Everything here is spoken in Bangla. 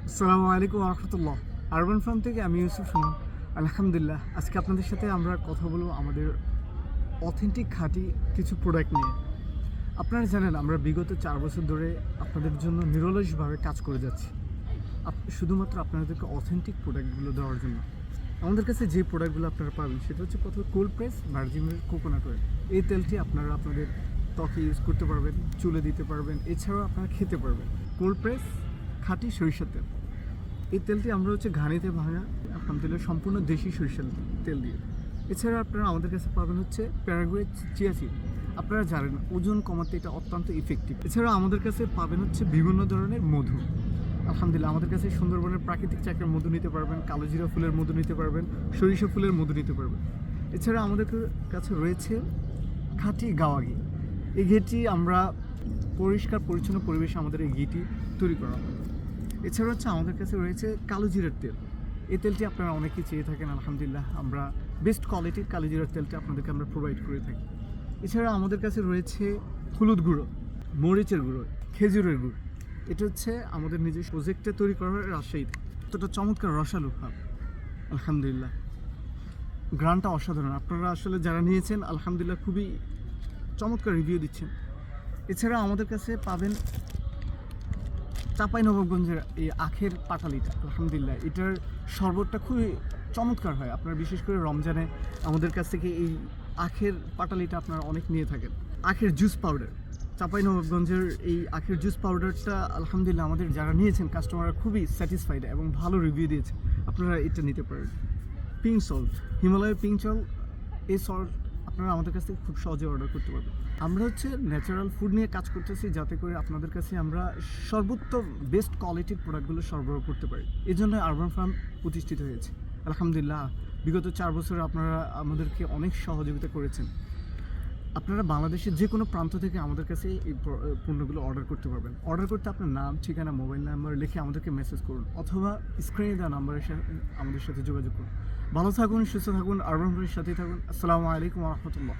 আসসালামু আলাইকুম রহমতুল্লাহ। আরবান ফার্ম থেকে আমি ইউসুফ সুমন। আলহামদুলিল্লাহ, আজকে আপনাদের সাথে আমরা কথা বলবো আমাদের অথেন্টিক খাঁটি কিছু প্রোডাক্ট নিয়ে। আপনারা জানেন আমরা বিগত 4 বছর ধরে আপনাদের জন্য নিরলসভাবে কাজ করে যাচ্ছি শুধুমাত্র আপনাদেরকে অথেন্টিক প্রোডাক্টগুলো দেওয়ার জন্য। আমাদের কাছে যে প্রোডাক্টগুলো আপনারা পাবেন সেটা হচ্ছে প্রথমে কোল্ড প্রেস ভার্জিনের কোকোনাট অয়েল। এই তেলটি আপনারা আপনাদের ত্বকে ইউজ করতে পারবেন, চুলে দিতে পারবেন, এছাড়াও আপনারা খেতে পারবেন। কোল্ড প্রেস খাঁটি সরিষার তেল। এই তেলটি আমরা ঘানিতে ভাঙা আলহামদুলিল্লাহ সম্পূর্ণ দেশি সরিষার তেল দিয়ে। এছাড়া আপনারা আমাদের কাছে পাবেন প্যারাগুয়ে চিয়া সিড। আপনারা জানেন ওজন কমাতে এটা অত্যন্ত ইফেক্টিভ। এছাড়া আমাদের কাছে পাবেন বিভিন্ন ধরনের মধু। আলহামদুলিল্লাহ আমাদের কাছে সুন্দরবনের প্রাকৃতিক চাকের মধু নিতে পারবেন, কালোজিরা ফুলের মধু নিতে পারবেন, সরিষা ফুলের মধু নিতে পারবেন। এছাড়া আমাদের কাছে রয়েছে খাঁটি গাওয়া ঘি। এই ঘিটি আমরা পরিষ্কার পরিচ্ছন্ন পরিবেশে আমাদের এই ঘিটি তৈরি করা হয়। এছাড়া আমাদের কাছে রয়েছে কালো জিরার তেল। এই তেলটি আপনারা অনেকেই চেয়ে থাকেন, আলহামদুলিল্লাহ আমরা বেস্ট কোয়ালিটির কালো জিরার তেলটা আপনাদেরকে আমরা প্রোভাইড করে থাকি। এছাড়া আমাদের কাছে রয়েছে হলুদ গুঁড়ো, মরিচের গুঁড়ো, খেজুরের গুড়। এটা আমাদের নিজের প্রজেক্টে তৈরি করা হয় রাজশাহীতে। এতটা চমৎকার রসালো ভাব, আলহামদুলিল্লাহ গ্রানটা অসাধারণ। আপনারা আসলে যারা নিয়েছেন আলহামদুলিল্লাহ খুবই চমৎকার রিভিউ দিচ্ছেন। এছাড়া আমাদের কাছে পাবেন চাঁপাইনবাবগঞ্জের এই আখের পাটালিটা। আলহামদুলিল্লাহ এটার শরবতটা খুবই চমৎকার হয়। আপনারা বিশেষ করে রমজানে আমাদের কাছ থেকে এই আখের পাটালিটা আপনারা অনেক নিয়ে থাকেন। আখের জুস পাউডার, চাঁপাইনবাবগঞ্জের এই আখের জুস পাউডারটা আলহামদুলিল্লাহ আমাদের যারা নিয়েছেন কাস্টমাররা খুবই স্যাটিসফাইড এবং ভালো রিভিউ দিয়েছেন। আপনারা এটা নিতে পারেন। পিঙ্ক সল্ট, হিমালয়ের পিঙ্ক সল্ট, এই সল্ট আপনারা আমাদের কাছ থেকে খুব সহজে অর্ডার করতে পারবেন। আমরা ন্যাচারাল ফুড নিয়ে কাজ করতেছি যাতে করে আপনাদের কাছে আমরা সর্বোত্তম বেস্ট কোয়ালিটির প্রোডাক্টগুলো সরবরাহ করতে পারি। এই জন্য আরবান ফার্ম প্রতিষ্ঠিত হয়েছে। আলহামদুলিল্লাহ বিগত 4 বছরে আপনারা আমাদেরকে অনেক সহযোগিতা করেছেন। আপনারা বাংলাদেশের যে কোনো প্রান্ত থেকে আমাদের কাছে এই পণ্যগুলো অর্ডার করতে পারবেন। অর্ডার করতে আপনার নাম, ঠিকানা, মোবাইল নাম্বার লিখে আমাদেরকে মেসেজ করুন অথবা স্ক্রিনে দেওয়া নাম্বারের আমাদের সাথে যোগাযোগ করুন। ভালো থাকুন, সুস্থ থাকুন, আরবান ফার্মের সাথেই থাকুন। আসসালামু আলাইকুম রহমতুল্লাহ।